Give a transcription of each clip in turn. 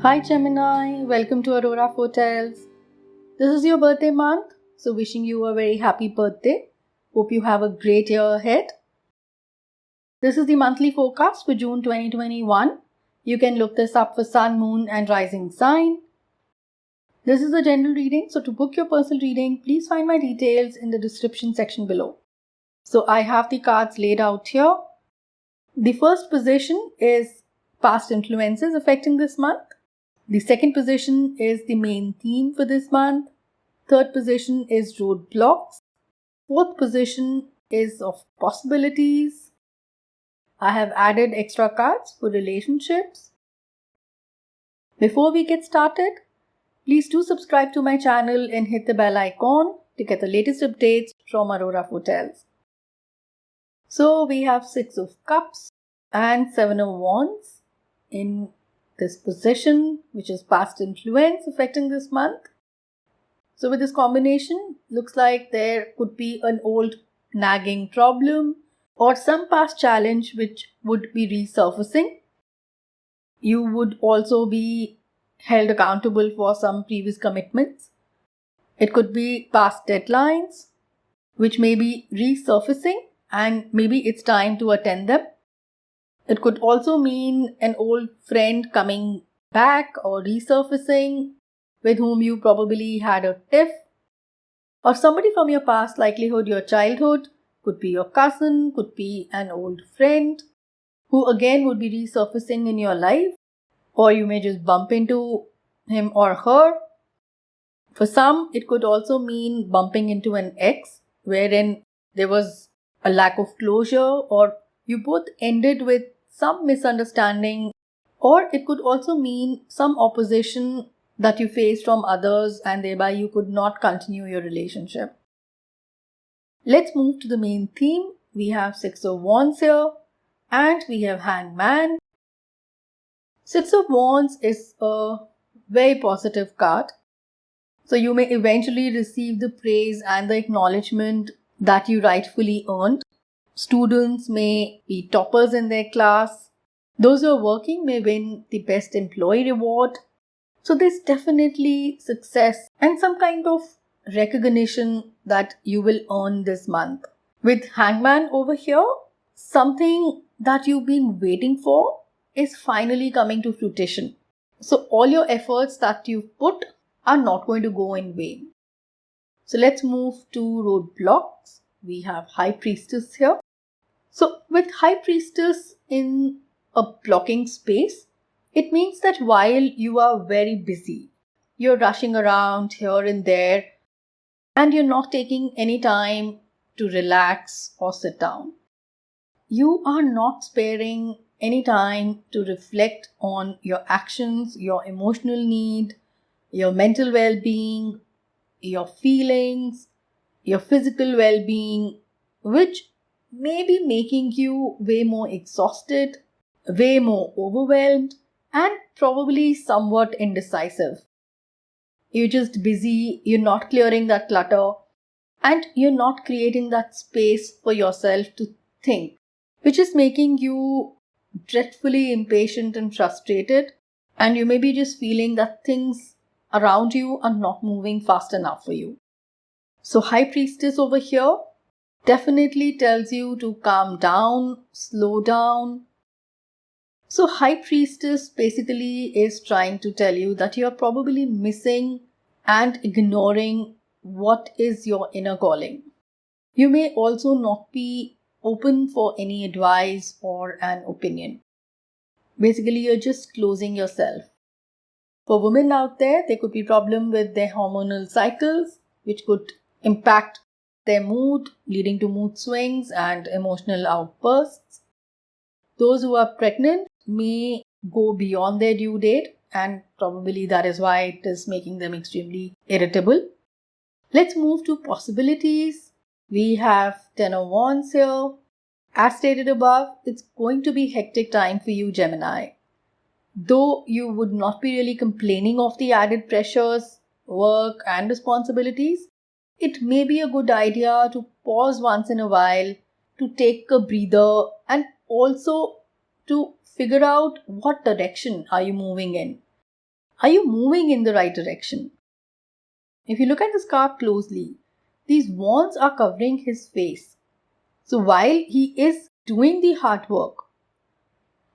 Hi Gemini, welcome to Aurora Hotels. This is your birthday month, so wishing you a very happy birthday. Hope you have a great year ahead. This is the monthly forecast for June 2021. You can look this up for Sun, Moon, and Rising sign. This is a general reading, so to book your personal reading, please find my details in the description section below. So I have the cards laid out here. The first position is past influences affecting this month. The second position is the main theme for this month. Third position is roadblocks. Fourth position is of possibilities. I have added extra cards for relationships. Before we get started, please do subscribe to my channel and hit the bell icon to get the latest updates from Aurora Hotels. So we have 6 of Cups and 7 of Wands in this position, which is past influence affecting this month. So with this combination, looks like there could be an old nagging problem or some past challenge which would be resurfacing. You would also be held accountable for some previous commitments. It could be past deadlines which may be resurfacing and maybe it's time to attend them. It could also mean an old friend coming back or resurfacing with whom you probably had a tiff, or somebody from your past, likelihood your childhood, could be your cousin, could be an old friend who again would be resurfacing in your life, or you may just bump into him or her. For some, it could also mean bumping into an ex wherein there was a lack of closure or you both ended with some misunderstanding, or it could also mean some opposition that you faced from others and thereby you could not continue your relationship. Let's move to the main theme. We have 6 of Wands here and we have Hangman. 6 of Wands is a very positive card. So you may eventually receive the praise and the acknowledgement that you rightfully earned. Students may be toppers in their class. Those who are working may win the best employee reward. So there's definitely success and some kind of recognition that you will earn this month. With Hangman over here, something that you've been waiting for is finally coming to fruition. So all your efforts that you've put are not going to go in vain. So let's move to roadblocks. We have High Priestess here. So with High Priestess in a blocking space, it means that while you are very busy, you're rushing around here and there, and you're not taking any time to relax or sit down. You are not sparing any time to reflect on your actions, your emotional need, your mental well-being, your feelings, your physical well-being, which may be making you way more exhausted, way more overwhelmed, and probably somewhat indecisive. You're just busy, you're not clearing that clutter, and you're not creating that space for yourself to think, which is making you dreadfully impatient and frustrated, and you may be just feeling that things around you are not moving fast enough for you. So High Priestess over here definitely tells you to calm down, slow down. So High Priestess basically is trying to tell you that you're probably missing and ignoring what is your inner calling. You may also not be open for any advice or an opinion. Basically, you're just closing yourself. For women out there, there could be problem with their hormonal cycles, which could impact their mood, leading to mood swings and emotional outbursts. Those who are pregnant may go beyond their due date, and probably that is why it is making them extremely irritable. Let's move to possibilities. We have 10 of Wands here. As stated above, it's going to be hectic time for you, Gemini. Though you would not be really complaining of the added pressures, work and responsibilities, it may be a good idea to pause once in a while, to take a breather, and also to figure out what direction are you moving in. Are you moving in the right direction? If you look at this card closely, these wands are covering his face. So while he is doing the hard work,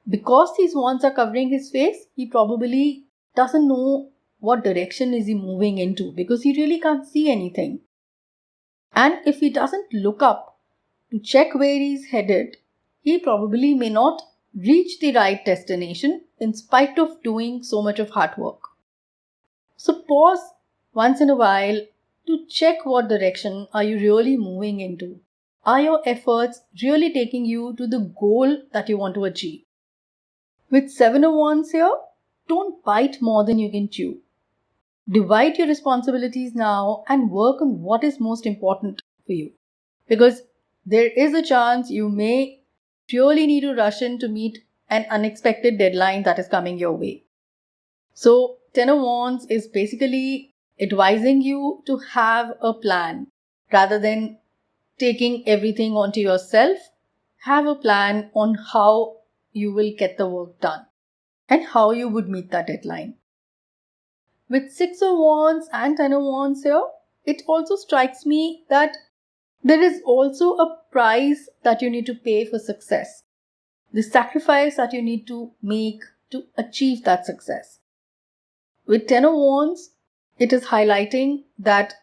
because these wands are covering his face, he probably doesn't know what direction is he moving into because he really can't see anything. And if he doesn't look up to check where he's headed, he probably may not reach the right destination in spite of doing so much of hard work. So pause once in a while to check what direction are you really moving into. Are your efforts really taking you to the goal that you want to achieve? With 7 of Wands here, don't bite more than you can chew. Divide your responsibilities now and work on what is most important for you. Because there is a chance you may really need to rush in to meet an unexpected deadline that is coming your way. So, 10 of Wands is basically advising you to have a plan rather than taking everything onto yourself. Have a plan on how you will get the work done and how you would meet that deadline. With 6 of Wands and 10 of Wands here, it also strikes me that there is also a price that you need to pay for success. The sacrifice that you need to make to achieve that success. With 10 of Wands, it is highlighting that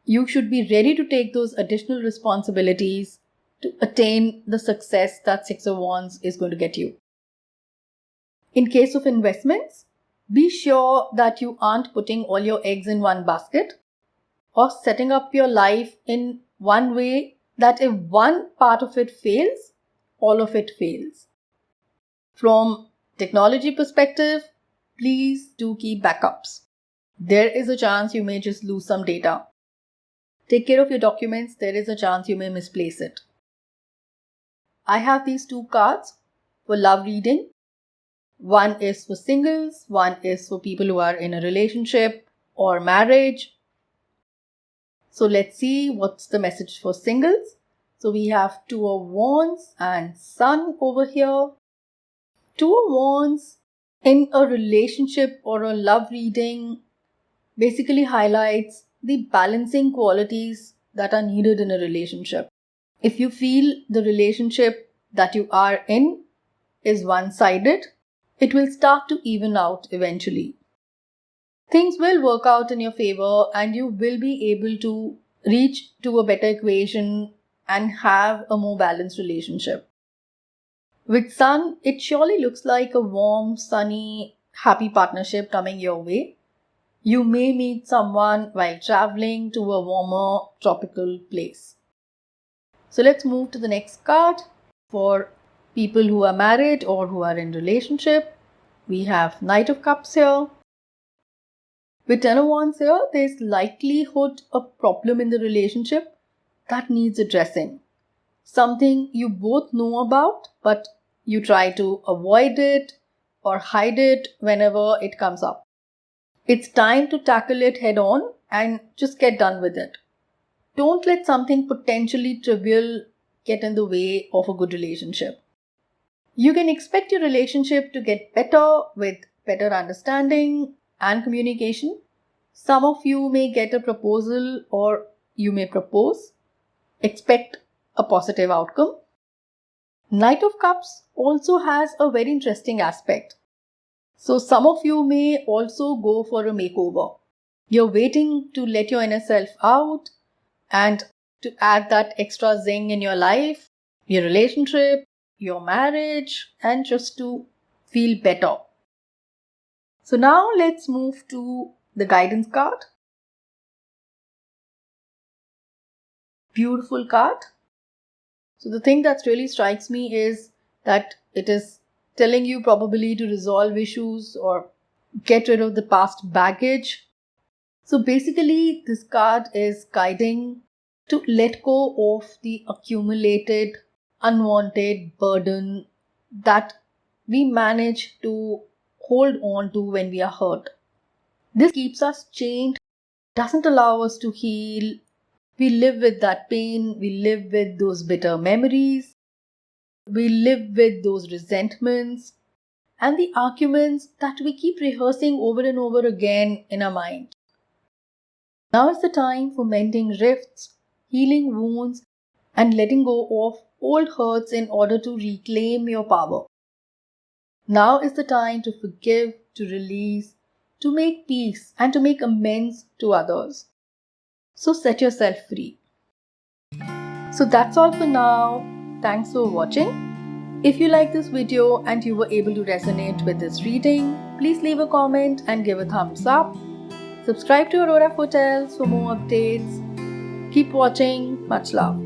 you should be ready to take those additional responsibilities to attain the success that 6 of Wands is going to get you. In case of investments, be sure that you aren't putting all your eggs in one basket or setting up your life in one way that if one part of it fails, all of it fails. From technology perspective, please do keep backups. There is a chance you may just lose some data. Take care of your documents. There is a chance you may misplace it. I have these 2 cards for love reading. One is for singles, one is for people who are in a relationship or marriage. So let's see what's the message for singles. So we have 2 of Wands and Sun over here. 2 of Wands in a relationship or a love reading basically highlights the balancing qualities that are needed in a relationship. If you feel the relationship that you are in is one-sided, it will start to even out eventually. Things will work out in your favor and you will be able to reach to a better equation and have a more balanced relationship. With Sun, it surely looks like a warm, sunny, happy partnership coming your way. You may meet someone while traveling to a warmer tropical place. So let's move to the next card for people who are married or who are in relationship. We have Knight of Cups here. With 10 of Wands here, there's likelihood a problem in the relationship that needs addressing. Something you both know about, but you try to avoid it or hide it whenever it comes up. It's time to tackle it head on and just get done with it. Don't let something potentially trivial get in the way of a good relationship. You can expect your relationship to get better with better understanding and communication. Some of you may get a proposal or you may propose. Expect a positive outcome. Knight of Cups also has a very interesting aspect. So some of you may also go for a makeover. You're waiting to let your inner self out and to add that extra zing in your life, your relationship, your marriage, and just to feel better. So now let's move to the guidance card. Beautiful card. So the thing that really strikes me is that it is telling you probably to resolve issues or get rid of the past baggage. So basically this card is guiding to let go of the accumulated unwanted burden that we manage to hold on to when we are hurt. This keeps us chained, doesn't allow us to heal. We live with that pain, we live with those bitter memories, we live with those resentments, and the arguments that we keep rehearsing over and over again in our mind. Now is the time for mending rifts, healing wounds, and letting go of old hurts in order to reclaim your power. Now is the time to forgive, to release, to make peace, and to make amends to others. So set yourself free. So that's all for now. Thanks for watching. If you like this video and you were able to resonate with this reading, please leave a comment and give a thumbs up. Subscribe to Aurora Foretels for more updates. Keep watching. Much love.